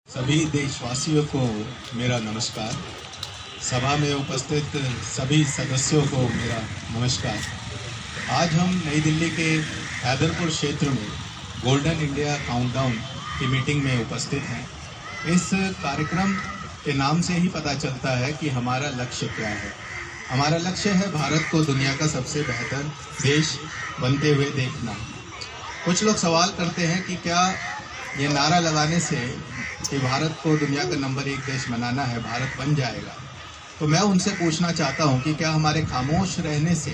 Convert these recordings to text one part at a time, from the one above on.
सभी देशवासियों को मेरा नमस्कार। सभा में उपस्थित सभी सदस्यों को मेरा नमस्कार। आज हम नई दिल्ली के हैदरपुर क्षेत्र में गोल्डन इंडिया काउंटडाउन की मीटिंग में उपस्थित हैं। इस कार्यक्रम के नाम से ही पता चलता है कि हमारा लक्ष्य क्या है। हमारा लक्ष्य है भारत को दुनिया का सबसे बेहतर देश बनते हुए देखना। कुछ लोग सवाल करते हैं कि क्या ये नारा लगाने से कि भारत को दुनिया का नंबर 1 देश बनाना है, भारत बन जाएगा। तो मैं उनसे पूछना चाहता हूं कि क्या हमारे खामोश रहने से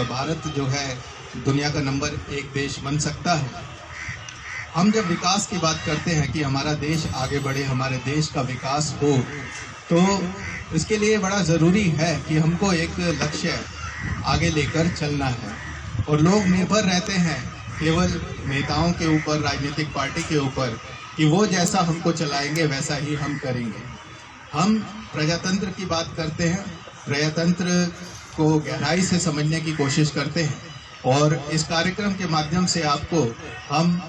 भारत जो है दुनिया का नंबर 1 देश बन सकता है। हम जब विकास की बात करते हैं कि हमारा देश आगे बढ़े, हमारे देश का विकास हो, तो इसके लिए बड़ा ज़रूरी है कि हमको एक लक्ष्य आगे लेकर चलना है। और लोग निर्भर रहते हैं केवल नेताओं के ऊपर, राजनीतिक पार्टी के ऊपर, कि वो जैसा हमको चलाएंगे वैसा ही हम करेंगे। हम प्रजातंत्र की बात करते हैं, प्रजातंत्र को गहराई से समझने की कोशिश करते हैं और इस कार्यक्रम के माध्यम से आपको हम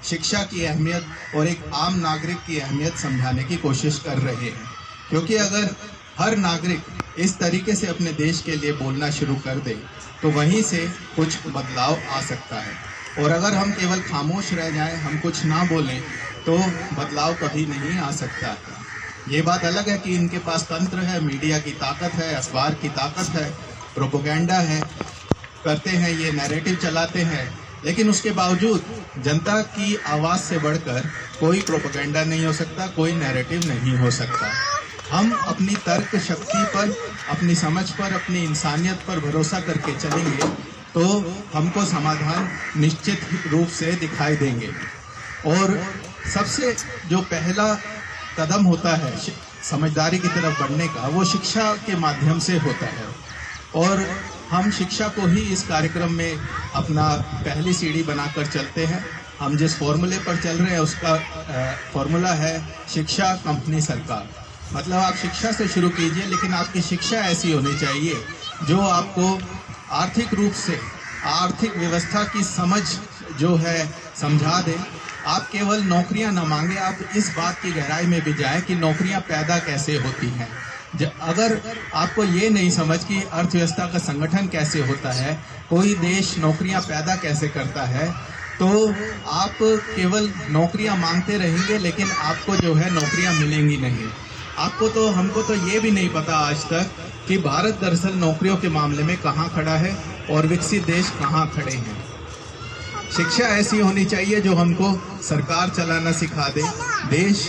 शिक्षा की अहमियत और एक आम नागरिक की अहमियत समझाने की कोशिश कर रहे हैं। क्योंकि अगर हर नागरिक इस तरीके से अपने देश के लिए बोलना शुरू कर दे तो वहीं से कुछ बदलाव आ सकता है। और अगर हम केवल खामोश रह जाएं, हम कुछ ना बोलें, तो बदलाव कभी नहीं आ सकता। ये बात अलग है कि इनके पास तंत्र है, मीडिया की ताकत है, अखबार की ताकत है, प्रोपेगेंडा है, करते हैं, ये नैरेटिव चलाते हैं, लेकिन उसके बावजूद जनता की आवाज़ से बढ़कर कोई प्रोपेगेंडा नहीं हो सकता, कोई नैरेटिव नहीं हो सकता। हम अपनी तर्क शक्ति पर, अपनी समझ पर, अपनी इंसानियत पर भरोसा करके चलेंगे तो हमको समाधान निश्चित रूप से दिखाई देंगे। और सबसे जो पहला कदम होता है समझदारी की तरफ बढ़ने का, वो शिक्षा के माध्यम से होता है। और हम शिक्षा को ही इस कार्यक्रम में अपना पहली सीढ़ी बनाकर चलते हैं। हम जिस फॉर्मूले पर चल रहे हैं उसका फॉर्मूला है शिक्षा कंपनी सरकार। मतलब आप शिक्षा से शुरू कीजिए, लेकिन आपकी शिक्षा ऐसी होनी चाहिए जो आपको आर्थिक रूप से आर्थिक व्यवस्था की समझ जो है समझा दे। आप केवल नौकरियां न मांगे, आप इस बात की गहराई में भी जाएं कि नौकरियां पैदा कैसे होती हैं। अगर आपको ये नहीं समझ कि अर्थव्यवस्था का संगठन कैसे होता है, कोई देश नौकरियां पैदा कैसे करता है, तो आप केवल नौकरियां मांगते रहेंगे, लेकिन आपको जो है नौकरियां मिलेंगी नहीं। हमको तो ये भी नहीं पता आज तक कि भारत दरअसल नौकरियों के मामले में कहाँ खड़ा है और विकसित देश कहाँ खड़े हैं। शिक्षा ऐसी होनी चाहिए जो हमको सरकार चलाना सिखा दे, देश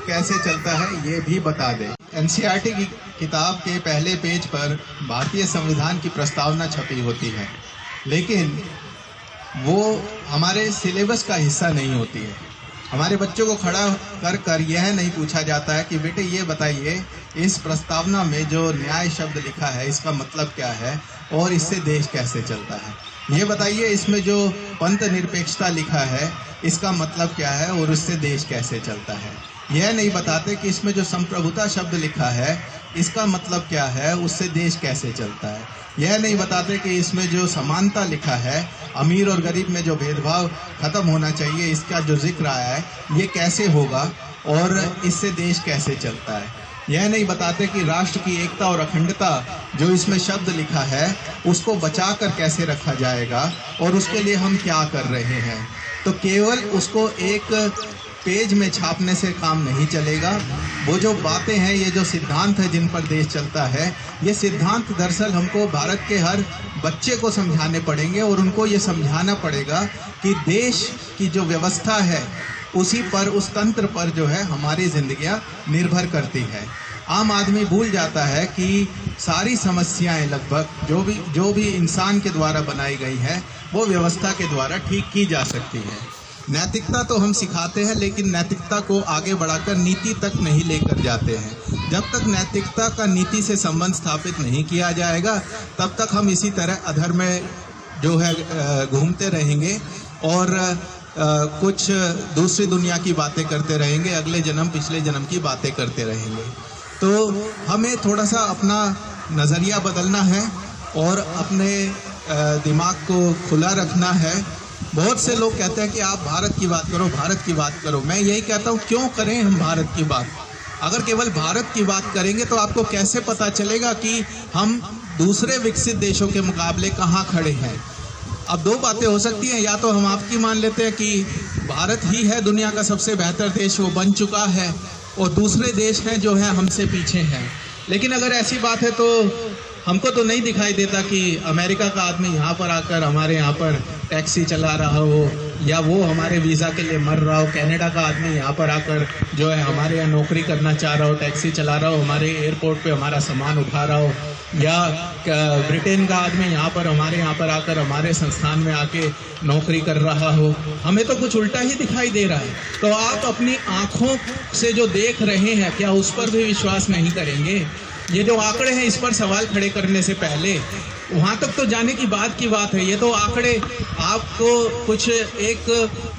कैसे चलता है ये भी बता दे। एनसीईआरटी की किताब के पहले पेज पर भारतीय संविधान की प्रस्तावना छपी होती है, लेकिन वो हमारे सिलेबस का हिस्सा नहीं होती है। हमारे बच्चों को खड़ा कर यह नहीं पूछा जाता है कि बेटे ये बताइए इस प्रस्तावना में जो न्याय शब्द लिखा है इसका मतलब क्या है और इससे देश कैसे चलता है। ये बताइए इसमें जो पंथ निरपेक्षता लिखा है इसका मतलब क्या है और उससे देश कैसे चलता है। यह नहीं बताते कि इसमें जो संप्रभुता शब्द लिखा है इसका मतलब क्या है, उससे देश कैसे चलता है। यह नहीं बताते कि इसमें जो समानता लिखा है, अमीर और गरीब में जो भेदभाव खत्म होना चाहिए, इसका जो जिक्र आया है ये कैसे होगा और इससे देश कैसे चलता है। यह नहीं बताते कि राष्ट्र की एकता और अखंडता जो इसमें शब्द लिखा है उसको बचाकर कैसे रखा जाएगा और उसके लिए हम क्या कर रहे हैं। तो केवल उसको एक पेज में छापने से काम नहीं चलेगा। वो जो बातें हैं, ये जो सिद्धांत है जिन पर देश चलता है, ये सिद्धांत दरअसल हमको भारत के हर बच्चे को समझाने पड़ेंगे और उनको ये समझाना पड़ेगा कि देश की जो व्यवस्था है उसी पर, उस तंत्र पर जो है हमारी जिंदगियां निर्भर करती है। आम आदमी भूल जाता है कि सारी समस्याएं लगभग जो भी इंसान के द्वारा बनाई गई है वो व्यवस्था के द्वारा ठीक की जा सकती है। नैतिकता तो हम सिखाते हैं, लेकिन नैतिकता को आगे बढ़ाकर नीति तक नहीं लेकर जाते हैं। जब तक नैतिकता का नीति से संबंध स्थापित नहीं किया जाएगा तब तक हम इसी तरह अधर्म में जो है घूमते रहेंगे और कुछ दूसरी दुनिया की बातें करते रहेंगे, अगले जन्म पिछले जन्म की बातें करते रहेंगे। तो हमें थोड़ा सा अपना नज़रिया बदलना है और अपने दिमाग को खुला रखना है बहुत से लोग कहते हैं कि आप भारत की बात करो, भारत की बात करो। मैं यही कहता हूँ, क्यों करें हम भारत की बात? अगर केवल भारत की बात करेंगे तो आपको कैसे पता चलेगा कि हम दूसरे विकसित देशों के मुकाबले कहाँ खड़े हैं। अब दो बातें हो सकती हैं, या तो हम आपकी मान लेते हैं कि भारत ही है दुनिया का सबसे बेहतर देश, वो बन चुका है, और दूसरे देश हैं जो है हमसे पीछे हैं। लेकिन अगर ऐसी बात है तो हमको तो नहीं दिखाई देता कि अमेरिका का आदमी यहाँ पर आकर हमारे यहाँ पर टैक्सी चला रहा हो, या वो हमारे वीज़ा के लिए मर रहा हो। कनाडा का आदमी यहाँ पर आकर जो है हमारे यहाँ नौकरी करना चाह रहा हो, टैक्सी चला रहा हो, हमारे एयरपोर्ट पे हमारा सामान उठा रहा हो, या ब्रिटेन का आदमी यहाँ पर हमारे यहाँ पर आकर हमारे संस्थान में आके नौकरी कर रहा हो। हमें तो कुछ उल्टा ही दिखाई दे रहा है। तो आप अपनी आँखों से जो देख रहे हैं, क्या उस पर भी विश्वास नहीं करेंगे? ये जो आंकड़े हैं, इस पर सवाल खड़े करने से पहले वहाँ तक तो जाने की बात है। ये तो आंकड़े आपको कुछ एक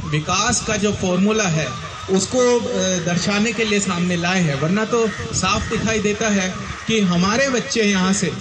विकास का जो फॉर्मूला है उसको दर्शाने के लिए सामने लाए हैं, वरना तो साफ दिखाई देता है कि हमारे बच्चे यहाँ से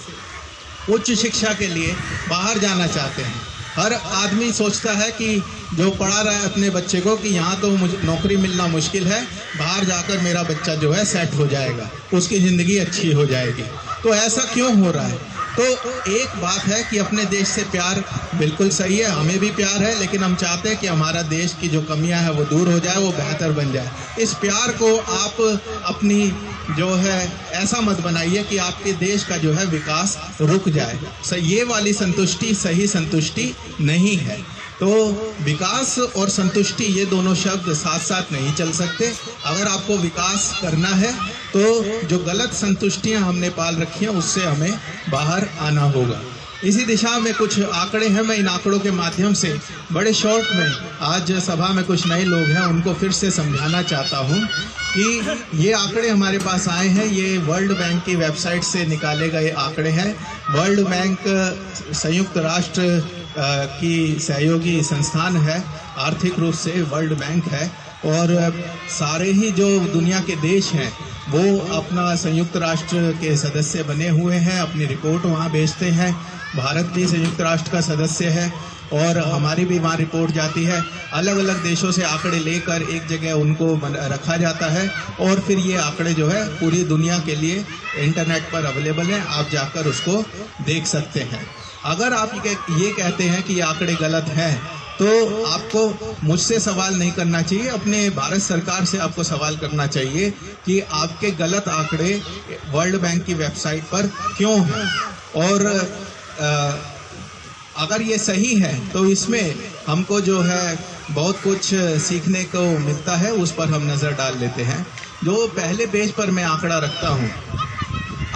उच्च शिक्षा के लिए बाहर जाना चाहते हैं। हर आदमी सोचता है कि जो पढ़ा रहा है अपने बच्चे को कि यहाँ तो मुझे नौकरी मिलना मुश्किल है, बाहर जाकर मेरा बच्चा जो है सेट हो जाएगा, उसकी ज़िंदगी अच्छी हो जाएगी। तो ऐसा क्यों हो रहा है? तो एक बात है कि अपने देश से प्यार बिल्कुल सही है, हमें भी प्यार है, लेकिन हम चाहते हैं कि हमारा देश की जो कमियां हैं वो दूर हो जाए, वो बेहतर बन जाए। इस प्यार को आप अपनी जो है ऐसा मत बनाइए कि आपके देश का जो है विकास रुक जाए। ये वाली संतुष्टि सही संतुष्टि नहीं है। तो विकास और संतुष्टि ये दोनों शब्द साथ साथ नहीं चल सकते। अगर आपको विकास करना है तो जो गलत संतुष्टियां हमने पाल रखी हैं उससे हमें बाहर आना होगा। इसी दिशा में कुछ आंकड़े हैं, मैं इन आंकड़ों के माध्यम से बड़े शॉर्ट में आज सभा में कुछ नए लोग हैं उनको फिर से समझाना चाहता हूं कि ये आंकड़े हमारे पास आए हैं, ये वर्ल्ड बैंक की वेबसाइट से निकाले गए आंकड़े हैं। वर्ल्ड बैंक संयुक्त राष्ट्र की सहयोगी संस्थान है, आर्थिक रूप से वर्ल्ड बैंक है, और सारे ही जो दुनिया के देश हैं वो अपना संयुक्त राष्ट्र के सदस्य बने हुए हैं, अपनी रिपोर्ट वहाँ भेजते हैं। भारत भी संयुक्त राष्ट्र का सदस्य है और हमारी भी वहाँ रिपोर्ट जाती है। अलग अलग देशों से आंकड़े लेकर एक जगह उनको रखा जाता है और फिर ये आंकड़े जो है पूरी दुनिया के लिए इंटरनेट पर अवेलेबल हैं, आप जाकर उसको देख सकते हैं। अगर आप ये कहते हैं कि ये आंकड़े गलत हैं तो आपको मुझसे सवाल नहीं करना चाहिए, अपने भारत सरकार से आपको सवाल करना चाहिए कि आपके गलत आंकड़े वर्ल्ड बैंक की वेबसाइट पर क्यों हैं, और अगर ये सही है तो इसमें हमको जो है बहुत कुछ सीखने को मिलता है, उस पर हम नज़र डाल लेते हैं। जो पहले पेज पर मैं आंकड़ा रखता हूँ,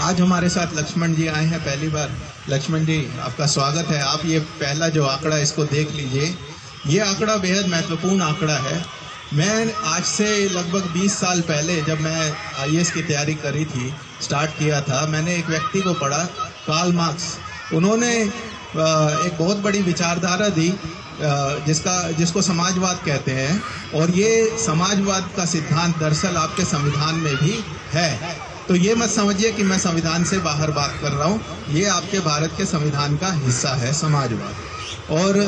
आज हमारे साथ लक्ष्मण जी आए हैं पहली बार। लक्ष्मण जी, आपका स्वागत है। आप ये पहला जो आंकड़ा इसको देख लीजिए। ये आंकड़ा बेहद महत्वपूर्ण आंकड़ा है। मैं आज से लगभग 20 साल पहले जब मैं IAS की तैयारी करी थी, स्टार्ट किया था, मैंने एक व्यक्ति को पढ़ा, कार्ल मार्क्स। उन्होंने एक बहुत बड़ी विचारधारा दी जिसको समाजवाद कहते हैं, और ये समाजवाद का सिद्धांत दरअसल आपके संविधान में भी है। तो ये मत समझिए कि मैं संविधान से बाहर बात कर रहा हूँ, ये आपके भारत के संविधान का हिस्सा है समाजवाद। और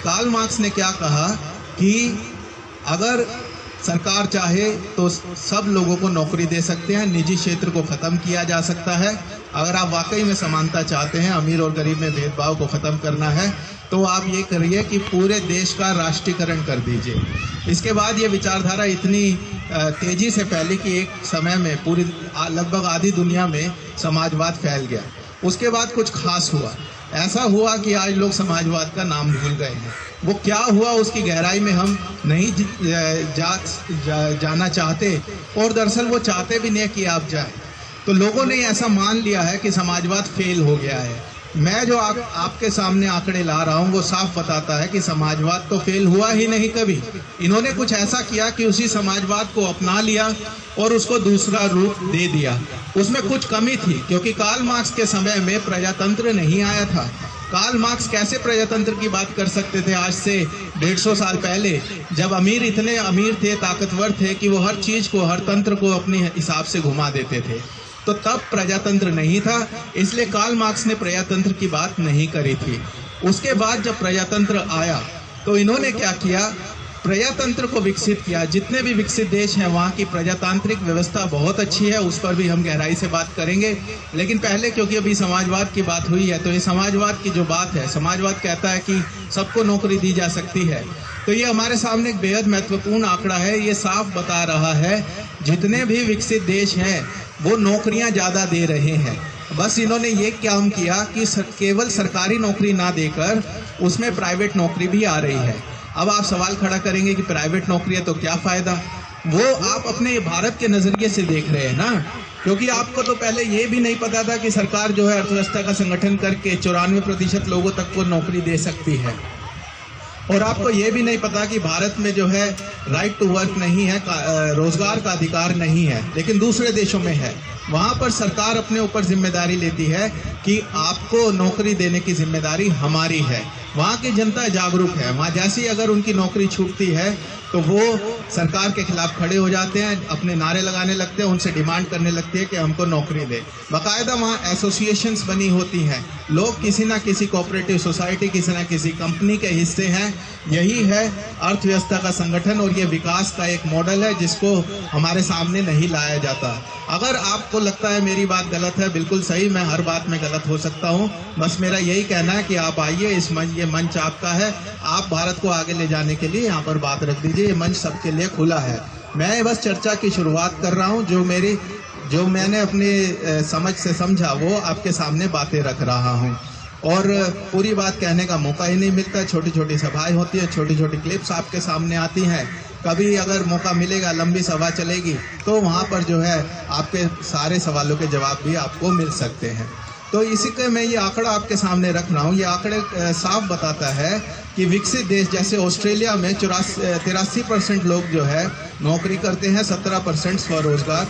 कार्ल मार्क्स ने क्या कहा कि अगर सरकार चाहे तो सब लोगों को नौकरी दे सकते हैं, निजी क्षेत्र को ख़त्म किया जा सकता है। अगर आप वाकई में समानता चाहते हैं, अमीर और गरीब में भेदभाव को ख़त्म करना है, तो आप ये करिए कि पूरे देश का राष्ट्रीयकरण कर दीजिए। इसके बाद ये विचारधारा इतनी तेज़ी से फैली कि एक समय में पूरी लगभग आधी दुनिया में समाजवाद फैल गया। उसके बाद कुछ खास हुआ, ऐसा हुआ कि आज लोग समाजवाद का नाम भूल गए हैं। वो क्या हुआ उसकी गहराई में हम नहीं जाना चाहते, और दरअसल वो चाहते भी नहीं कि आप जाए। तो लोगों ने ऐसा मान लिया है कि समाजवाद फेल हो गया है। मैं जो आपके सामने आंकड़े ला रहा हूँ वो साफ बताता है कि समाजवाद तो फेल हुआ ही नहीं कभी। इन्होंने कुछ ऐसा किया कि उसी समाजवाद को अपना लिया और उसको दूसरा रूप दे दिया। उसमें कुछ कमी थी, क्योंकि कार्ल मार्क्स के समय में प्रजातंत्र नहीं आया था। कार्ल मार्क्स कैसे प्रजातंत्र की बात कर सकते थे आज से 150 साल पहले, जब अमीर इतने अमीर थे, ताकतवर थे कि वो हर चीज़ को, हर तंत्र को अपने हिसाब से घुमा देते थे। तो तब प्रजातंत्र नहीं था, इसलिए कार्ल मार्क्स ने प्रजातंत्र की बात नहीं करी थी। उसके बाद जब प्रजातंत्र आया तो इन्होंने क्या किया, प्रजातंत्र को विकसित किया। जितने भी विकसित देश हैं वहाँ की प्रजातांत्रिक व्यवस्था बहुत अच्छी है, उस पर भी हम गहराई से बात करेंगे। लेकिन पहले क्योंकि अभी समाजवाद की बात हुई है, तो ये समाजवाद की जो बात है, समाजवाद कहता है कि सबको नौकरी दी जा सकती है। तो ये हमारे सामने एक बेहद महत्वपूर्ण आंकड़ा है। ये साफ बता रहा है जितने भी विकसित देश हैं वो नौकरियां ज़्यादा दे रहे हैं। बस इन्होंने ये काम किया कि केवल सरकारी नौकरी ना देकर उसमें प्राइवेट नौकरी भी आ रही है। अब आप सवाल खड़ा करेंगे कि प्राइवेट नौकरी है तो क्या फ़ायदा, वो आप अपने भारत के नज़रिए से देख रहे हैं ना, क्योंकि आपको तो पहले ये भी नहीं पता था कि सरकार जो है अर्थव्यवस्था का संगठन करके 94% लोगों तक को नौकरी दे सकती है। और आपको ये भी नहीं पता कि भारत में जो है राइट टू वर्क नहीं है, रोजगार का अधिकार नहीं है, लेकिन दूसरे देशों में है। वहाँ पर सरकार अपने ऊपर जिम्मेदारी लेती है कि आपको नौकरी देने की जिम्मेदारी हमारी है। वहाँ की जनता जागरूक है। वहाँ जैसी अगर उनकी नौकरी छूटती है तो वो सरकार के खिलाफ खड़े हो जाते हैं, अपने नारे लगाने लगते हैं, उनसे डिमांड करने लगती है कि हमको नौकरी दे। बाकायदा वहाँ एसोसिएशंस बनी होती हैं, लोग किसी ना किसी कोऑपरेटिव सोसाइटी, किसी ना किसी कंपनी के हिस्से हैं। यही है अर्थव्यवस्था का संगठन और ये विकास का एक मॉडल है जिसको हमारे सामने नहीं लाया जाता। अगर आपको लगता है मेरी बात गलत है, बिल्कुल सही, मैं हर बात में गलत हो सकता हूँ। बस मेरा यही कहना है कि आप आइए, ये मंच आपका है, आप भारत को आगे ले जाने के लिए यहाँ पर बात रख दीजिए। ये मंच सबके लिए खुला है। मैं बस चर्चा की शुरुआत कर रहा हूँ, जो मैंने अपने समझ से समझा वो आपके सामने बातें रख रहा हूँ। और पूरी बात कहने का मौका ही नहीं मिलता। छोटी छोटी सभाएं होती है, छोटी छोटी क्लिप्स आपके सामने आती हैं। कभी अगर मौका मिलेगा, लंबी सभा चलेगी, तो वहाँ पर जो है आपके सारे सवालों के जवाब भी आपको मिल सकते हैं। तो इसी के मैं ये आंकड़ा आपके सामने रख रहा हूँ। ये आंकड़े साफ बताता है कि विकसित देश जैसे ऑस्ट्रेलिया में 83% लोग जो है नौकरी करते हैं, 17% स्वरोजगार।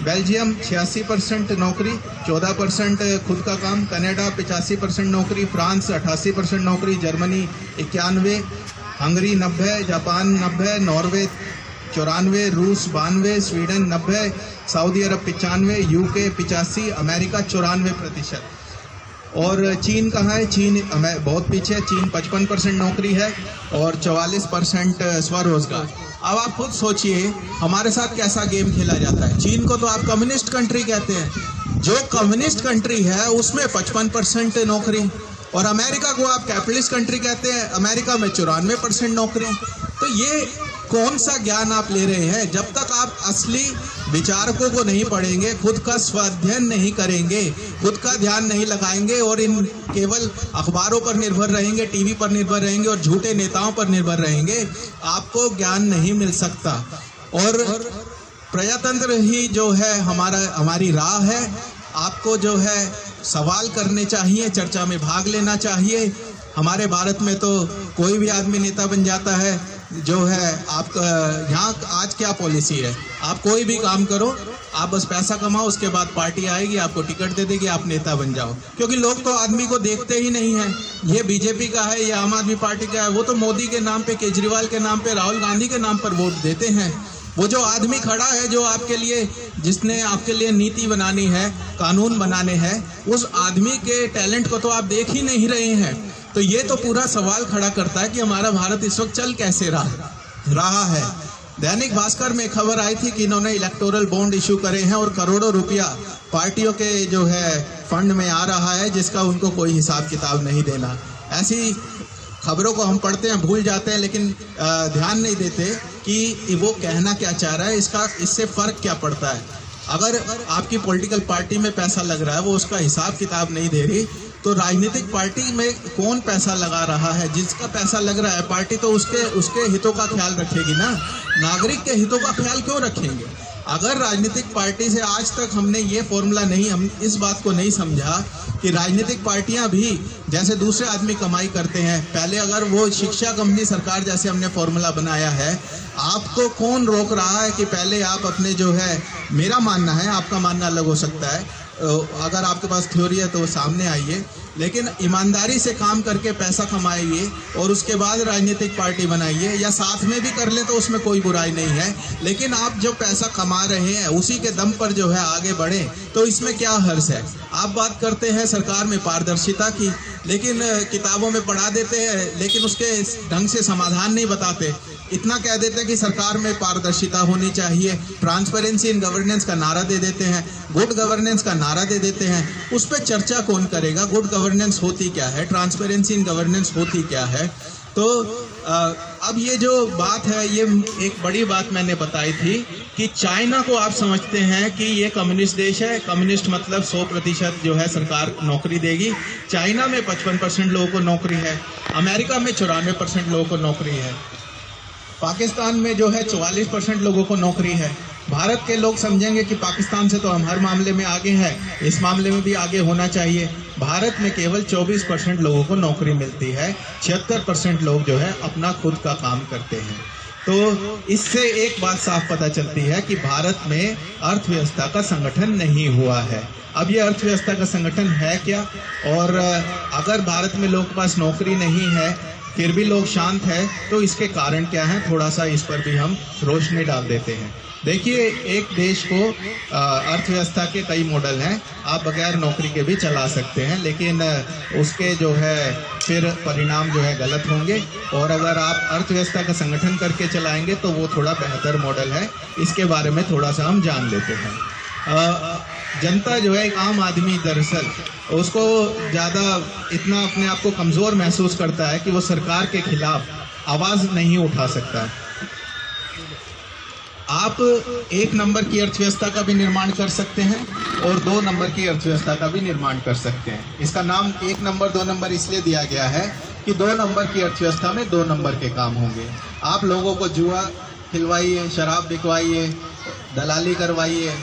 बेल्जियम 86% नौकरी, 14% खुद का काम। कनाडा 85% नौकरी। फ्रांस 88% नौकरी। जर्मनी 91, हंगरी 90, जापान 90, नॉर्वे 94, रूस 92, स्वीडन 90, सऊदी अरब 95, यूके 85, अमेरिका 94%। और चीन कहाँ है? चीन बहुत पीछे है। चीन 55% नौकरी है और 44% स्वरोजगार। अब आप खुद सोचिए हमारे साथ कैसा गेम खेला जाता है। चीन को तो आप कम्युनिस्ट कंट्री कहते हैं, जो कम्युनिस्ट कंट्री है उसमें 55% नौकरी, और अमेरिका को आप कैपिटलिस्ट कंट्री कहते हैं, अमेरिका में 94% नौकरी। तो ये कौन सा ज्ञान आप ले रहे हैं? जब तक आप असली विचारकों को नहीं पढ़ेंगे, खुद का स्वाध्ययन नहीं करेंगे, खुद का ध्यान नहीं लगाएंगे और इन केवल अखबारों पर निर्भर रहेंगे, टीवी पर निर्भर रहेंगे और झूठे नेताओं पर निर्भर रहेंगे, आपको ज्ञान नहीं मिल सकता। और प्रजातंत्र ही जो है हमारी राह है। आपको जो है सवाल करने चाहिए, चर्चा में भाग लेना चाहिए। हमारे भारत में तो कोई भी आदमी नेता बन जाता है। जो है आपका यहाँ आज क्या पॉलिसी है, आप कोई भी काम करो, आप बस पैसा कमाओ, उसके बाद पार्टी आएगी, आपको टिकट दे देगी, आप नेता बन जाओ। क्योंकि लोग तो आदमी को देखते ही नहीं हैं। ये बीजेपी का है, ये आम आदमी पार्टी का है, वो तो मोदी के नाम पे, केजरीवाल के नाम पे, राहुल गांधी के नाम पर वोट देते हैं। वो जो आदमी खड़ा है, जो आपके लिए, जिसने आपके लिए नीति बनानी है, कानून बनाने हैं, उस आदमी के टैलेंट को तो आप देख ही नहीं रहे हैं। तो ये तो पूरा सवाल खड़ा करता है कि हमारा भारत इस वक्त चल कैसे रहा है। दैनिक भास्कर में खबर आई थी कि इन्होंने इलेक्टोरल बॉन्ड इशू करे हैं और करोड़ों रुपया पार्टियों के जो है फंड में आ रहा है, जिसका उनको कोई हिसाब किताब नहीं देना। ऐसी खबरों को हम पढ़ते हैं, भूल जाते हैं, लेकिन ध्यान नहीं देते कि वो कहना क्या चाह रहा है, इससे फ़र्क क्या पड़ता है। अगर आपकी पॉलिटिकल पार्टी में पैसा लग रहा है, वो उसका हिसाब किताब नहीं दे रही, तो राजनीतिक पार्टी में कौन पैसा लगा रहा है? जिसका पैसा लग रहा है पार्टी तो उसके हितों का ख्याल रखेगी ना, नागरिक के हितों का ख्याल क्यों रखेंगे? अगर राजनीतिक पार्टी से आज तक हमने ये फॉर्मूला नहीं, हम इस बात को नहीं समझा कि राजनीतिक पार्टियां भी जैसे दूसरे आदमी कमाई करते हैं, पहले अगर वो शिक्षा कंपनी सरकार जैसे हमने फॉर्मूला बनाया है, आपको कौन रोक रहा है कि पहले आप अपने जो है, मेरा मानना है, आपका मानना अलग हो सकता है, अगर आपके पास थ्योरी है तो सामने आइए, लेकिन ईमानदारी से काम करके पैसा कमाइए और उसके बाद राजनीतिक पार्टी बनाइए, या साथ में भी कर ले तो उसमें कोई बुराई नहीं है। लेकिन आप जो पैसा कमा रहे हैं उसी के दम पर जो है आगे बढ़े तो इसमें क्या हर्ज है। आप बात करते हैं सरकार में पारदर्शिता की, लेकिन किताबों में पढ़ा देते हैं लेकिन उसके ढंग से समाधान नहीं बताते। इतना कह देते हैं कि सरकार में पारदर्शिता होनी चाहिए, ट्रांसपेरेंसी इन गवर्नेंस का नारा दे देते हैं, गुड गवर्नेंस का नारा दे देते हैं। उस पर चर्चा कौन करेगा? गुड गवर्नेंस होती क्या है, ट्रांसपेरेंसी इन गवर्नेंस होती क्या है? तो अब ये जो बात है, ये एक बड़ी बात मैंने बताई थी कि चाइना को आप समझते हैं कि ये कम्युनिस्ट देश है। कम्युनिस्ट मतलब 100% जो है सरकार नौकरी देगी। चाइना में 55% लोगों को नौकरी है, अमेरिका में 94% लोगों को नौकरी है, पाकिस्तान में जो है 44% लोगों को नौकरी है। भारत के लोग समझेंगे कि पाकिस्तान से तो हम हर मामले में आगे हैं, इस मामले में भी आगे होना चाहिए। भारत में केवल 24% लोगों को नौकरी मिलती है, 76% लोग जो है अपना खुद का काम करते हैं। तो इससे एक बात साफ पता चलती है कि भारत में अर्थव्यवस्था का संगठन नहीं हुआ है। अब ये अर्थव्यवस्था का संगठन है क्या? और अगर भारत में लोगों के पास नौकरी नहीं है फिर भी लोग शांत है, तो इसके कारण क्या है, थोड़ा सा इस पर भी हम रोशनी डाल देते हैं। देखिए, एक देश को अर्थव्यवस्था के कई मॉडल हैं, आप बगैर नौकरी के भी चला सकते हैं, लेकिन उसके जो है फिर परिणाम जो है गलत होंगे। और अगर आप अर्थव्यवस्था का संगठन करके चलाएंगे तो वो थोड़ा बेहतर मॉडल है। इसके बारे में थोड़ा सा हम जान लेते हैं। जनता जो है, एक आम आदमी दरअसल उसको ज़्यादा इतना अपने आप को कमज़ोर महसूस करता है कि वो सरकार के खिलाफ आवाज़ नहीं उठा सकता। आप 1 नंबर की अर्थव्यवस्था का भी निर्माण कर सकते हैं और 2 नंबर की अर्थव्यवस्था का भी निर्माण कर सकते हैं। इसका नाम 1 नंबर 2 नंबर इसलिए दिया गया है कि 2 नंबर की अर्थव्यवस्था में 2 नंबर के काम होंगे। आप लोगों को जुआ खिलवाइए, शराब बिकवाइए, दलाली करवाइए,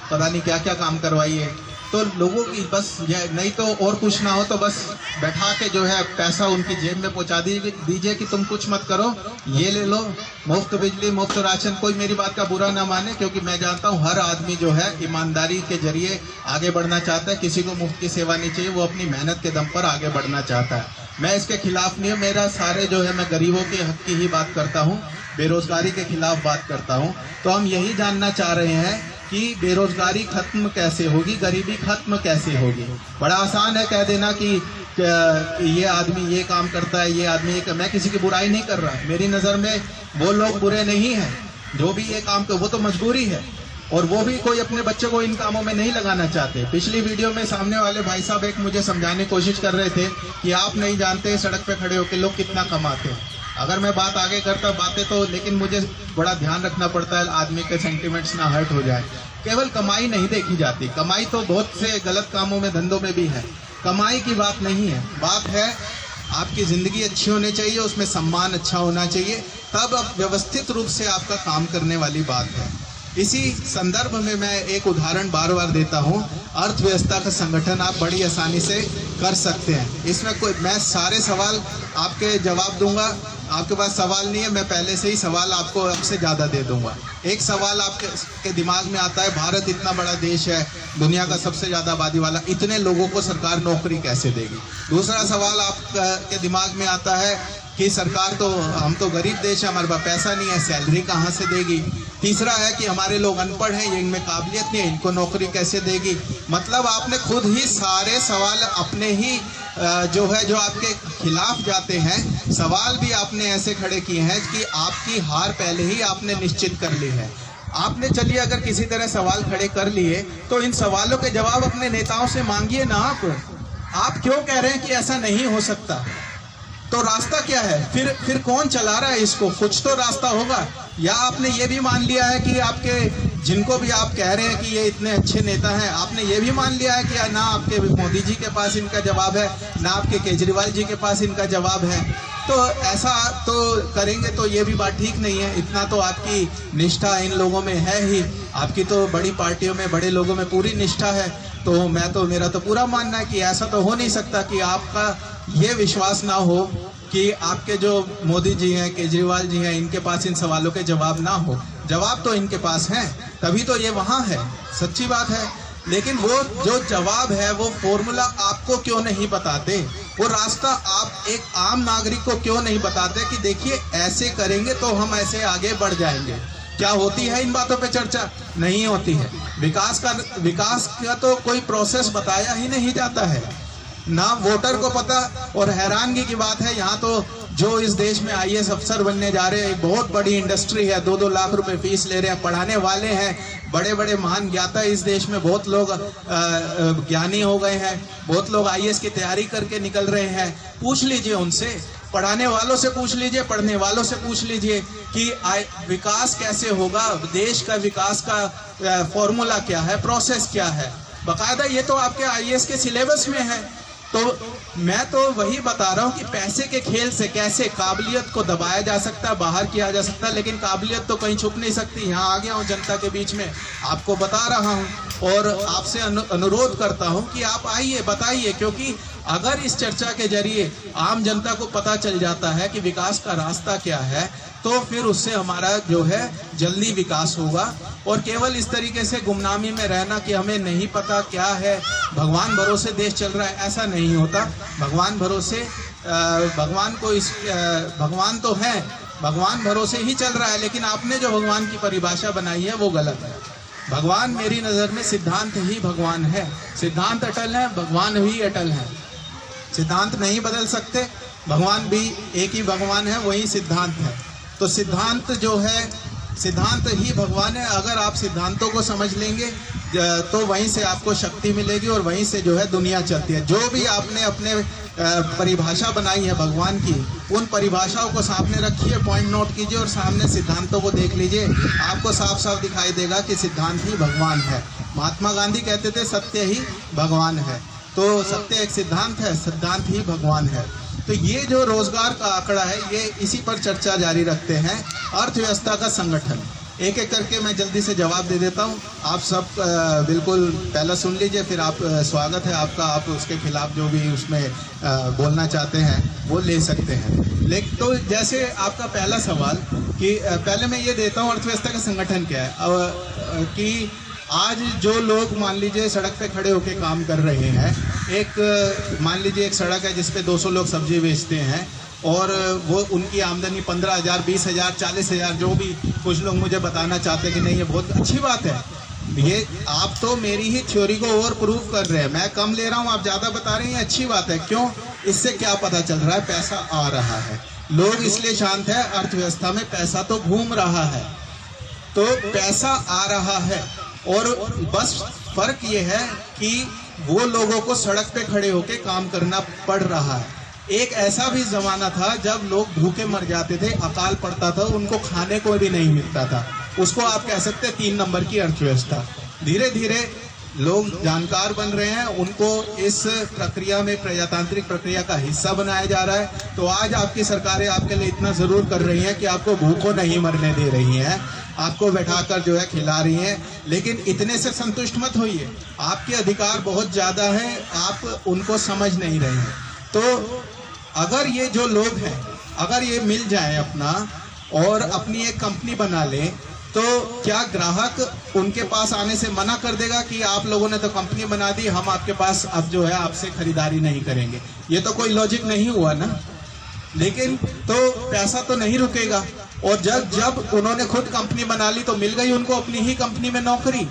पता नहीं क्या क्या काम करवाइए, तो लोगों की बस नहीं तो और कुछ ना हो तो बस बैठा के जो है पैसा उनकी जेब में पहुंचा दीजिए कि तुम कुछ मत करो, ये ले लो, मुफ्त बिजली, मुफ्त राशन। कोई मेरी बात का बुरा ना माने, क्योंकि मैं जानता हूँ हर आदमी जो है ईमानदारी के जरिए आगे बढ़ना चाहता है। किसी को मुफ्त की सेवा नहीं चाहिए, वो अपनी मेहनत के दम पर आगे बढ़ना चाहता है। मैं इसके खिलाफ नहीं हूँ। मेरा सारे जो है, मैं गरीबों के हक की ही बात करता हूँ, बेरोजगारी के खिलाफ बात करता हूँ। तो हम यही जानना चाह रहे हैं कि बेरोजगारी खत्म कैसे होगी, गरीबी खत्म कैसे होगी। बड़ा आसान है कह देना कि ये आदमी ये काम करता है, ये आदमी ये। मैं किसी की बुराई नहीं कर रहा, मेरी नज़र में वो लोग बुरे नहीं हैं जो भी ये काम कर, वो तो मजबूरी है और वो भी कोई अपने बच्चे को इन कामों में नहीं लगाना चाहते। पिछली वीडियो में सामने वाले भाई साहब एक मुझे समझाने की कोशिश कर रहे थे कि आप नहीं जानते सड़क पे खड़े होकर लोग कितना कमाते हैं। अगर मैं बात आगे करता बातें तो, लेकिन मुझे बड़ा ध्यान रखना पड़ता है आदमी के सेंटिमेंट्स ना हर्ट हो जाए। केवल कमाई नहीं देखी जाती, कमाई तो बहुत से गलत कामों में, धंधों में भी है। कमाई की बात नहीं है, बात है आपकी ज़िंदगी अच्छी होनी चाहिए, उसमें सम्मान अच्छा होना चाहिए, तब अब व्यवस्थित रूप से आपका काम करने वाली बात है। इसी संदर्भ में मैं एक उदाहरण बार बार देता हूँ। अर्थव्यवस्था का संगठन आप बड़ी आसानी से कर सकते हैं। इसमें कोई, मैं सारे सवाल आपके जवाब दूंगा, आपके पास सवाल नहीं है, मैं पहले से ही सवाल आपको अब से ज़्यादा दे दूंगा। एक सवाल आपके दिमाग में आता है, भारत इतना बड़ा देश है, दुनिया का सबसे ज़्यादा आबादी वाला, इतने लोगों को सरकार नौकरी कैसे देगी? दूसरा सवाल आपके दिमाग में आता है कि सरकार तो, हम तो गरीब देश है, हमारे पास पैसा नहीं है, सैलरी कहाँ से देगी? तीसरा है कि हमारे लोग अनपढ़ हैं, ये इनमें काबिलियत नहीं है, इनको नौकरी कैसे देगी? मतलब आपने खुद ही सारे सवाल अपने ही जो है, जो आपके खिलाफ जाते हैं, सवाल भी आपने ऐसे खड़े किए हैं कि आपकी हार पहले ही आपने निश्चित कर ली है। आपने, चलिए अगर किसी तरह सवाल खड़े कर लिए तो इन सवालों के जवाब अपने नेताओं से मांगिए ना। आप क्यों कह रहे हैं कि ऐसा नहीं हो सकता? तो रास्ता क्या है? फिर कौन चला रहा है इसको? कुछ तो रास्ता होगा। या आपने ये भी मान लिया है कि आपके, जिनको भी आप कह रहे हैं कि ये इतने अच्छे नेता हैं, आपने ये भी मान लिया है कि ना आपके मोदी जी के पास इनका जवाब है, ना आपके केजरीवाल जी के पास इनका जवाब है। तो ऐसा तो करेंगे तो ये भी बात ठीक नहीं है। इतना तो आपकी निष्ठा इन लोगों में है ही, आपकी तो बड़ी पार्टियों में, बड़े लोगों में पूरी निष्ठा है। तो मेरा तो पूरा मानना है कि ऐसा तो हो नहीं सकता कि आपका ये विश्वास ना हो कि आपके जो मोदी जी हैं, केजरीवाल जी हैं, इनके पास इन सवालों के जवाब ना हो। जवाब तो इनके पास हैं, तभी तो ये वहाँ है। सच्ची बात है। लेकिन वो जो जवाब है, वो फॉर्मूला आपको क्यों नहीं बताते, वो रास्ता आप एक आम नागरिक को क्यों नहीं बताते कि देखिए ऐसे करेंगे तो हम ऐसे आगे बढ़ जाएंगे। क्या होती है इन बातों पे चर्चा? नहीं होती है। विकास का तो कोई प्रोसेस बताया ही नहीं जाता है, ना वोटर को पता। और हैरानगी की बात है, यहाँ तो जो इस देश में IAS अफसर बनने जा रहे हैं, एक बहुत बड़ी इंडस्ट्री है, 2-2 लाख रुपए फीस ले रहे हैं, पढ़ाने वाले हैं, बड़े बड़े महान ज्ञाता इस देश में बहुत लोग ज्ञानी हो गए हैं, बहुत लोग IAS की तैयारी करके निकल रहे हैं। पूछ लीजिए उनसे, पढ़ाने वालों से पूछ लीजिए, पढ़ने वालों से पूछ लीजिए कि विकास कैसे होगा, देश का विकास का फॉर्मूला क्या है, प्रोसेस क्या है। बाकायदा ये तो आपके IAS के सिलेबस में है। तो मैं तो वही बता रहा हूँ कि पैसे के खेल से कैसे काबिलियत को दबाया जा सकता है, बाहर किया जा सकता है, लेकिन काबिलियत तो कहीं छुप नहीं सकती। यहाँ आ गया हूँ जनता के बीच में, आपको बता रहा हूँ और आपसे अनुरोध करता हूँ कि आप आइए, बताइए, क्योंकि अगर इस चर्चा के जरिए आम जनता को पता चल जाता है कि विकास का रास्ता क्या है, तो फिर उससे हमारा जो है जल्दी विकास होगा। और केवल इस तरीके से गुमनामी में रहना कि हमें नहीं पता क्या है, भगवान भरोसे देश चल रहा है, ऐसा नहीं होता। भगवान भरोसे भगवान तो है, भगवान भरोसे ही चल रहा है, लेकिन आपने जो भगवान की परिभाषा बनाई है वो गलत है। भगवान मेरी नज़र में सिद्धांत ही भगवान है। सिद्धांत अटल है, भगवान भी अटल है। सिद्धांत नहीं बदल सकते, भगवान भी एक ही भगवान है, वही सिद्धांत है। तो सिद्धांत जो है, सिद्धांत ही भगवान है। अगर आप सिद्धांतों को समझ लेंगे तो वहीं से आपको शक्ति मिलेगी और वहीं से जो है दुनिया चलती है। जो भी आपने अपने परिभाषा बनाई है भगवान की, उन परिभाषाओं को सामने रखिए, पॉइंट नोट कीजिए और सामने सिद्धांतों को देख लीजिए, आपको साफ साफ दिखाई देगा कि सिद्धांत ही भगवान है। महात्मा गांधी कहते थे सत्य ही भगवान है, तो सत्य एक सिद्धांत है, सिद्धांत ही भगवान है। तो ये जो रोजगार का आंकड़ा है, ये इसी पर चर्चा जारी रखते हैं। अर्थव्यवस्था का संगठन, एक एक करके मैं जल्दी से जवाब दे देता हूँ। आप सब बिल्कुल पहला सुन लीजिए, फिर आप स्वागत है आपका, आप उसके खिलाफ जो भी उसमें बोलना चाहते हैं वो ले सकते हैं। लेकिन तो जैसे आपका पहला सवाल कि पहले मैं ये देता हूँ अर्थव्यवस्था का संगठन क्या है। कि आज जो लोग मान लीजिए सड़क पे खड़े होकर काम कर रहे हैं, एक मान लीजिए एक सड़क है जिस पे 200 लोग सब्जी बेचते हैं और वो उनकी आमदनी 15,000, 20,000, 40,000, जो भी, कुछ लोग मुझे बताना चाहते हैं कि नहीं ये बहुत अच्छी बात है। ये आप तो मेरी ही थ्योरी को और प्रूव कर रहे हैं, मैं कम ले रहा हूँ, आप ज़्यादा बता रहे हैं, ये अच्छी बात है। क्यों? इससे क्या पता चल रहा है? पैसा आ रहा है, लोग इसलिए शांत है, अर्थव्यवस्था में पैसा तो घूम रहा है, तो पैसा आ रहा है। और बस फर्क ये है कि वो लोगों को सड़क पे खड़े होके काम करना पड़ रहा है। एक ऐसा भी जमाना था जब लोग भूखे मर जाते थे, अकाल पड़ता था, उनको खाने को भी नहीं मिलता था, उसको आप कह सकते हैं 3 नंबर की अर्थव्यवस्था। धीरे धीरे लोग जानकार बन रहे हैं, उनको इस प्रक्रिया में, प्रजातांत्रिक प्रक्रिया का हिस्सा बनाया जा रहा है। तो आज आपकी सरकारें आपके लिए इतना जरूर कर रही हैं कि आपको भूखों नहीं मरने दे रही हैं, आपको बैठाकर जो है खिला रही हैं। लेकिन इतने से संतुष्ट मत होइए, आपके अधिकार बहुत ज़्यादा हैं, आप उनको समझ नहीं रहे हैं। तो अगर ये जो लोग हैं, अगर ये मिल जाए अपना और अपनी एक कंपनी बना लें, तो क्या ग्राहक उनके पास आने से मना कर देगा कि आप लोगों ने तो कंपनी बना दी, हम आपके पास अब जो है आपसे खरीदारी नहीं करेंगे? ये तो कोई लॉजिक नहीं हुआ ना। लेकिन तो पैसा तो नहीं रुकेगा, और जब उन्होंने खुद कंपनी बना ली तो मिल गई उनको अपनी ही कंपनी में नौकरी,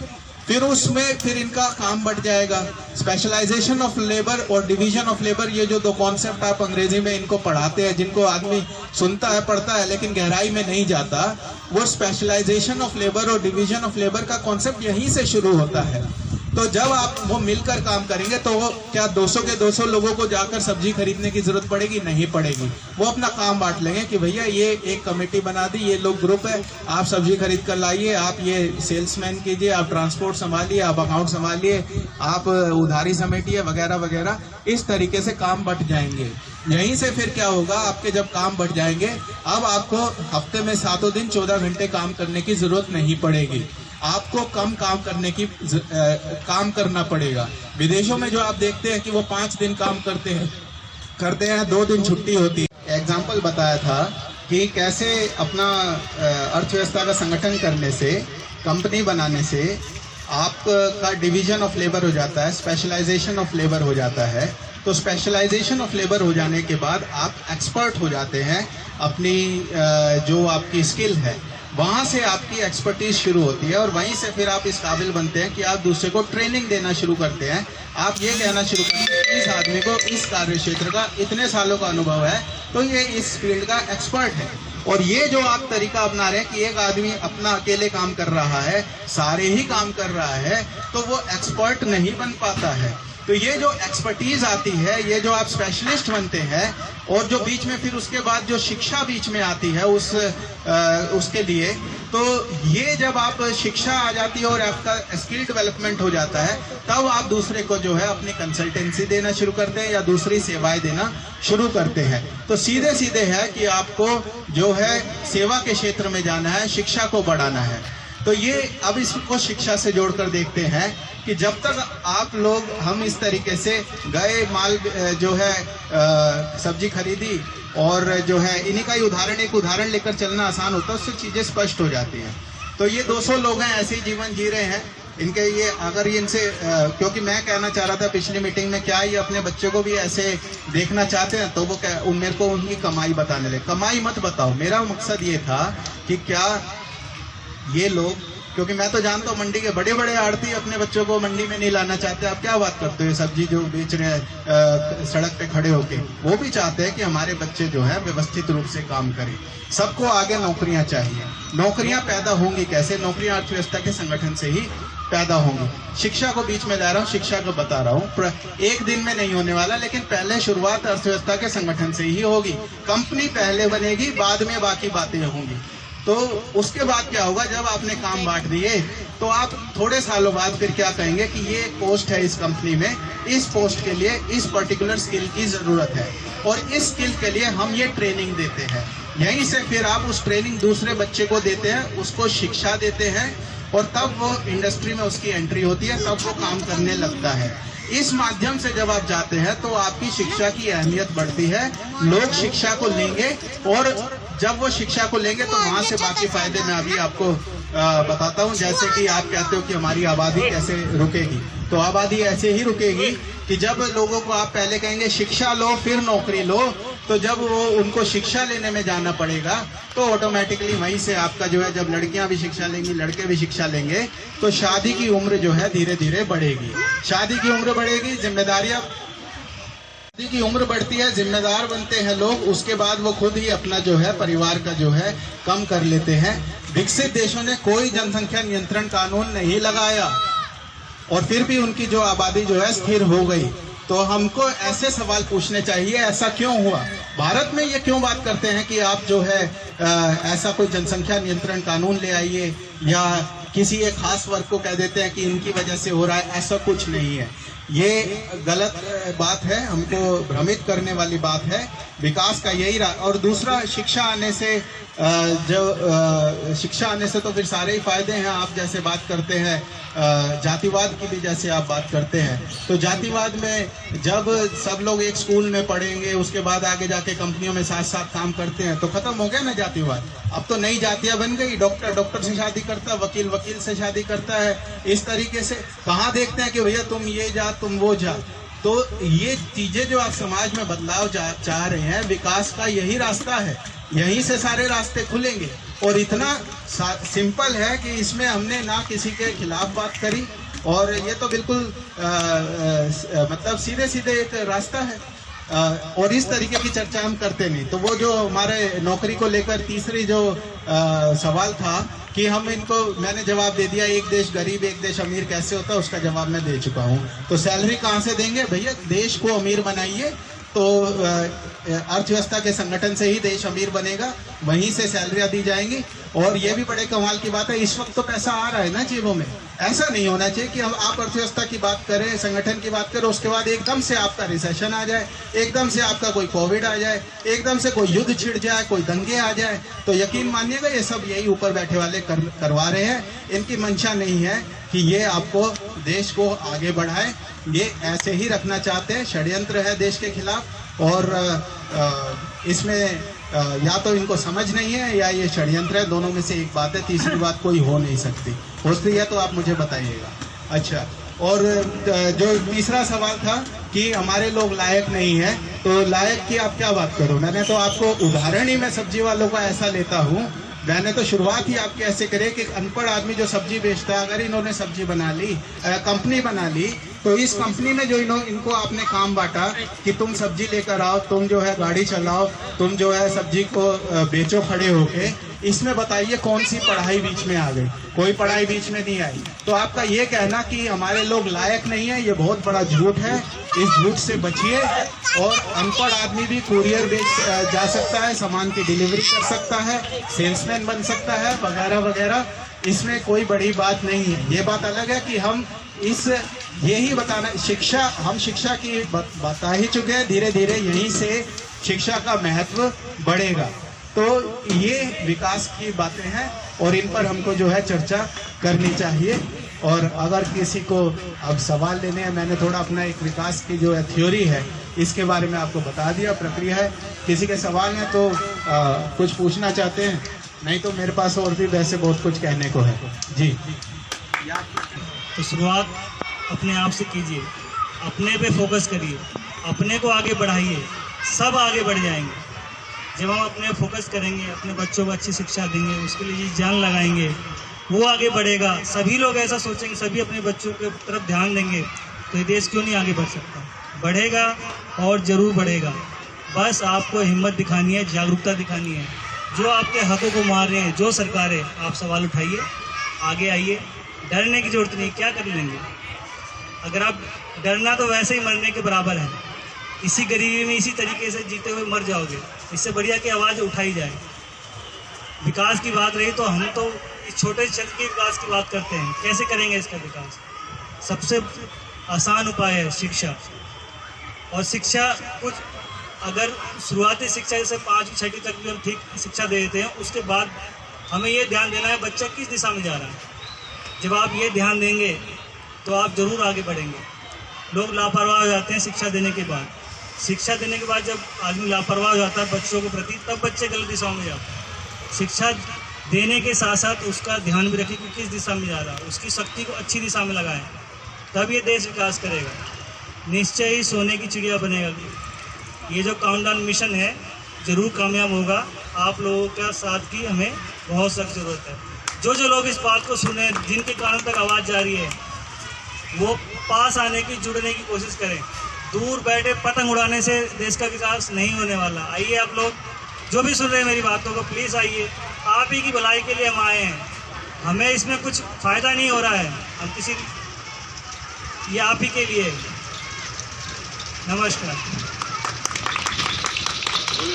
फिर इनका काम बढ़ जाएगा। स्पेशलाइजेशन ऑफ लेबर और डिवीजन ऑफ लेबर, ये जो 2 कॉन्सेप्ट आप अंग्रेजी में इनको पढ़ाते हैं, जिनको आदमी सुनता है, पढ़ता है, लेकिन गहराई में नहीं जाता, वो स्पेशलाइजेशन ऑफ लेबर और डिवीजन ऑफ लेबर का कॉन्सेप्ट यहीं से शुरू होता है। तो जब आप वो मिलकर काम करेंगे तो क्या 200 के 200 लोगों को जाकर सब्जी खरीदने की जरूरत पड़ेगी? नहीं पड़ेगी। वो अपना काम बांट लेंगे कि भैया ये एक कमेटी बना दी, ये लोग ग्रुप है, आप सब्जी खरीद कर लाइए, आप ये सेल्समैन कीजिए, आप ट्रांसपोर्ट संभालिए, आप अकाउंट संभालिए, आप उधारी समेटिए, वगैरह वगैरह। इस तरीके से काम बंट जाएंगे। यहीं से फिर क्या होगा, आपके जब काम बढ़ जाएंगे, अब आपको हफ्ते में 7 दिन 14 घंटे काम करने की जरूरत नहीं पड़ेगी, आपको कम काम करना पड़ेगा। विदेशों में जो आप देखते हैं कि वो 5 दिन काम करते हैं, 2 दिन छुट्टी होती है। एग्जाम्पल बताया था कि कैसे अपना अर्थव्यवस्था का संगठन करने से, कंपनी बनाने से आपका डिवीजन ऑफ लेबर हो जाता है, स्पेशलाइजेशन ऑफ लेबर हो जाता है। तो स्पेशलाइजेशन ऑफ लेबर हो जाने के बाद आप एक्सपर्ट हो जाते हैं। अपनी जो आपकी स्किल है वहाँ से आपकी एक्सपर्टीज शुरू होती है और वहीं से फिर आप इस काबिल बनते हैं कि आप दूसरे को ट्रेनिंग देना शुरू करते हैं। आप ये कहना शुरू करते हैं कि इस आदमी को इस कार्य क्षेत्र का इतने सालों का अनुभव है, तो ये इस फील्ड का एक्सपर्ट है। और ये जो आप तरीका अपना रहे हैं कि एक आदमी अपना अकेले काम कर रहा है, सारे ही काम कर रहा है, तो वो एक्सपर्ट नहीं बन पाता है। तो ये जो एक्सपर्टीज आती है, ये जो आप स्पेशलिस्ट बनते हैं, और जो बीच में फिर उसके बाद जो शिक्षा बीच में आती है उसके लिए, तो ये जब आप शिक्षा आ जाती है और आपका स्किल डेवलपमेंट हो जाता है, तब आप दूसरे को जो है अपनी कंसल्टेंसी देना शुरू करते हैं या दूसरी सेवाएं देना शुरू करते हैं। तो सीधे सीधे है कि आपको जो है सेवा के क्षेत्र में जाना है, शिक्षा को बढ़ाना है। तो ये अब इसको शिक्षा से जोड़कर देखते हैं कि जब तक आप लोग हम इस तरीके से गए, माल जो है सब्जी खरीदी और जो है इन्हीं का ही एक उदाहरण लेकर चलना आसान होता है, उससे चीज़ें स्पष्ट हो जाती हैं। तो ये 200 लोग हैं, ऐसे ही जीवन जी रहे हैं। इनके ये अगर ये इनसे क्योंकि मैं कहना चाह रहा था पिछली मीटिंग में, क्या ये अपने बच्चों को भी ऐसे देखना चाहते हैं, तो वो मेरे को उनकी कमाई बताने लगे। कमाई मत बताओ, मेरा मकसद ये था कि क्या ये लोग, क्योंकि मैं तो जानता हूँ मंडी के बड़े बड़े आड़ती अपने बच्चों को मंडी में नहीं लाना चाहते। आप क्या बात करते हो, सब्जी जो बेच रहे हैं सड़क पे खड़े होके, वो भी चाहते हैं कि हमारे बच्चे जो है व्यवस्थित रूप से काम करें। सबको आगे नौकरियां चाहिए। नौकरियां पैदा होंगी कैसे? नौकरियां अर्थव्यवस्था के संगठन से ही पैदा होंगी। शिक्षा को बीच में ला रहा हूँ, शिक्षा को बता रहा हूँ, एक दिन में नहीं होने वाला, लेकिन पहले शुरुआत अर्थव्यवस्था के संगठन से ही होगी। कंपनी पहले बनेगी, बाद में बाकी बातें होंगी। तो उसके बाद क्या होगा, जब आपने काम बांट दिए तो आप थोड़े सालों बाद फिर क्या कहेंगे कि ये पोस्ट है इस कंपनी में, इस पोस्ट के लिए इस पर्टिकुलर स्किल की जरूरत है और इस स्किल के लिए हम ये ट्रेनिंग देते हैं। यहीं से फिर आप उस ट्रेनिंग दूसरे बच्चे को देते हैं, उसको शिक्षा देते हैं और तब वो इंडस्ट्री में उसकी एंट्री होती है, तब वो काम करने लगता है। इस माध्यम से जब आप जाते हैं तो आपकी शिक्षा की अहमियत बढ़ती है। लोग शिक्षा को लेंगे और जब वो शिक्षा को लेंगे तो वहां से बाकी फायदे मैं अभी आपको बताता हूं। जैसे कि आप कहते हो कि हमारी आबादी कैसे रुकेगी, तो आबादी ऐसे ही रुकेगी कि जब लोगों को आप पहले कहेंगे शिक्षा लो फिर नौकरी लो, तो जब वो उनको शिक्षा लेने में जाना पड़ेगा तो ऑटोमेटिकली वहीं से आपका जो है, जब लड़कियां भी शिक्षा लेंगी, लड़के भी शिक्षा लेंगे, तो शादी की उम्र जो है धीरे धीरे बढ़ेगी। शादी की उम्र बढ़ेगी, जिम्मेदारियां, शादी की उम्र बढ़ती है, जिम्मेदार बनते हैं लोग। उसके बाद वो खुद ही अपना जो है परिवार का जो है कम कर लेते हैं। विकसित देशों ने कोई जनसंख्या नियंत्रण कानून नहीं लगाया और फिर भी उनकी जो आबादी जो है स्थिर हो गई। तो हमको ऐसे सवाल पूछने चाहिए, ऐसा क्यों हुआ? भारत में ये क्यों बात करते हैं कि आप जो है ऐसा कोई जनसंख्या नियंत्रण कानून ले आइए या किसी एक खास वर्ग को कह देते हैं कि इनकी वजह से हो रहा है? ऐसा कुछ नहीं है। ये गलत बात है, हमको भ्रमित करने वाली बात है। विकास का यही और दूसरा, शिक्षा आने से शिक्षा आने से तो फिर सारे ही फायदे हैं। आप जैसे बात करते हैं जातिवाद की भी, जैसे आप बात करते हैं, तो जातिवाद में जब सब लोग एक स्कूल में पढ़ेंगे, उसके बाद आगे जाके कंपनियों में साथ साथ काम करते हैं, तो खत्म हो गया ना जातिवाद। अब तो नई जातियां बन गई, डॉक्टर से शादी करता है, वकील से शादी करता है। इस तरीके से कहाँ देखते हैं कि भैया तुम ये जात तुम वो जात। तो ये चीजें जो आप समाज में बदलाव चाह रहे हैं, विकास का यही रास्ता है, यहीं से सारे रास्ते खुलेंगे। और इतना सिंपल है कि इसमें हमने ना किसी के खिलाफ बात करी, और ये तो बिल्कुल मतलब सीधे सीधे एक रास्ता है। और इस तरीके की चर्चा हम करते नहीं। तो वो जो हमारे नौकरी को लेकर तीसरी जो सवाल था कि हम इनको, मैंने जवाब दे दिया, एक देश गरीब एक देश अमीर कैसे होता है, उसका जवाब मैं दे चुका हूँ। तो सैलरी कहाँ से देंगे भैया? देश को अमीर बनाइए, तो अर्थव्यवस्था के संगठन से ही देश अमीर बनेगा, वहीं से सैलरियां दी जाएंगी। और ये भी बड़े कमाल की बात है, इस वक्त तो पैसा आ रहा है ना जेबों में। ऐसा नहीं होना चाहिए कि हम आप अर्थव्यवस्था की बात करें, संगठन की बात करें, उसके बाद एकदम से आपका रिसेशन आ जाए, एकदम से आपका कोई कोविड आ जाए, एकदम से कोई युद्ध छिड़ जाए, कोई दंगे आ जाए। तो यकीन मानिएगा ये सब यही ऊपर बैठे वाले करवा रहे हैं। इनकी मंशा नहीं है कि ये आपको देश को आगे बढ़ाए, ये ऐसे ही रखना चाहते हैं। षड्यंत्र है देश के खिलाफ, और इसमें या तो इनको समझ नहीं है या ये षड्यंत्र है। दोनों में से एक बात है, तीसरी बात कोई हो नहीं सकती। हो सकती है तो आप मुझे बताइएगा। अच्छा, और जो तीसरा सवाल था कि हमारे लोग लायक नहीं है, तो लायक की आप क्या बात करो। मैंने तो आपको उदाहरण ही मैं सब्जी वालों का ऐसा लेता हूँ, मैंने तो शुरुआत ही आपके ऐसे करे कि अनपढ़ आदमी जो सब्जी बेचता है, अगर इन्होंने सब्जी बना ली, कंपनी बना ली, तो इस कंपनी में जो इनको आपने काम बांटा कि तुम सब्जी लेकर आओ, तुम जो है गाड़ी चलाओ, तुम जो है सब्जी को बेचो खड़े होके, इसमें बताइए कौन सी पढ़ाई बीच में आ गई? कोई पढ़ाई बीच में नहीं आई। तो आपका ये कहना कि हमारे लोग लायक नहीं है, ये बहुत बड़ा झूठ है। इस झूठ से बचिए। और अनपढ़ आदमी भी कुरियर बेच जा सकता है, सामान की डिलीवरी कर सकता है, सेल्समैन बन सकता है, वगैरह वगैरह। इसमें कोई बड़ी बात नहीं है। ये बात अलग है कि हम यही बताना, शिक्षा, हम शिक्षा की बता ही चुके हैं। धीरे धीरे यहीं से शिक्षा का महत्व बढ़ेगा। तो ये विकास की बातें हैं और इन पर हमको जो है चर्चा करनी चाहिए। और अगर किसी को अब सवाल लेने हैं, मैंने थोड़ा अपना एक विकास की जो है थ्योरी है इसके बारे में आपको बता दिया, प्रक्रिया है। किसी के सवाल हैं तो कुछ पूछना चाहते हैं, नहीं तो मेरे पास और भी वैसे बहुत कुछ कहने को है। जी, तो शुरुआत अपने आप से कीजिए, अपने पे फोकस करिए, अपने को आगे बढ़ाइए, सब आगे बढ़ जाएंगे। जब हम अपने फोकस करेंगे, अपने बच्चों को अच्छी शिक्षा देंगे, उसके लिए जान लगाएंगे, वो आगे बढ़ेगा। सभी लोग ऐसा सोचेंगे, सभी अपने बच्चों की तरफ ध्यान देंगे, तो ये देश क्यों नहीं आगे बढ़ सकता? बढ़ेगा और ज़रूर बढ़ेगा। बस आपको हिम्मत दिखानी है, जागरूकता दिखानी है। जो आपके हकों को मार रहे हैं, जो सरकार है, आप सवाल उठाइए, आगे आइए। डरने की जरूरत नहीं, क्या कर लेंगे? अगर आप डरना तो वैसे ही मरने के बराबर है। इसी गरीबी में इसी तरीके से जीते हुए मर जाओगे। इससे बढ़िया की आवाज़ उठाई जाए। विकास की बात रही तो हम तो इस छोटे क्षेत्र के विकास की बात करते हैं। कैसे करेंगे इसका विकास? सबसे आसान उपाय है शिक्षा। और शिक्षा कुछ, अगर शुरुआती शिक्षा जैसे 5वीं 6वीं तक भी हम ठीक शिक्षा दे देते हैं, उसके बाद हमें ये ध्यान देना है बच्चा किस दिशा में जा रहा है। जब आप ये ध्यान देंगे तो आप ज़रूर आगे बढ़ेंगे। लोग लापरवाह हो जाते हैं शिक्षा देने के बाद। शिक्षा देने के बाद जब आदमी लापरवाह हो जाता है बच्चों के प्रति, तब बच्चे गलत दिशाओं में जाते हैं। शिक्षा देने के साथ साथ उसका ध्यान भी रखें कि किस दिशा में जा रहा है, उसकी शक्ति को अच्छी दिशा में लगाएं, तब ये देश विकास करेगा। निश्चय ही सोने की चिड़िया बनेगा। ये जो काउंटडाउन मिशन है ज़रूर कामयाब होगा। आप लोगों का साथ की हमें बहुत सख्त ज़रूरत है। जो जो लोग इस बात को सुने, जिनके कानों तक आवाज़ जा रही है, वो पास आने की, जुड़ने की कोशिश करें। दूर बैठे पतंग उड़ाने से देश का विकास नहीं होने वाला। आइए आप लोग जो भी सुन रहे हैं मेरी बातों को, प्लीज़ आइए। आप ही की भलाई के लिए हम आए हैं। हमें इसमें कुछ फ़ायदा नहीं हो रहा है, हम किसी, ये आप ही के लिए। नमस्कार।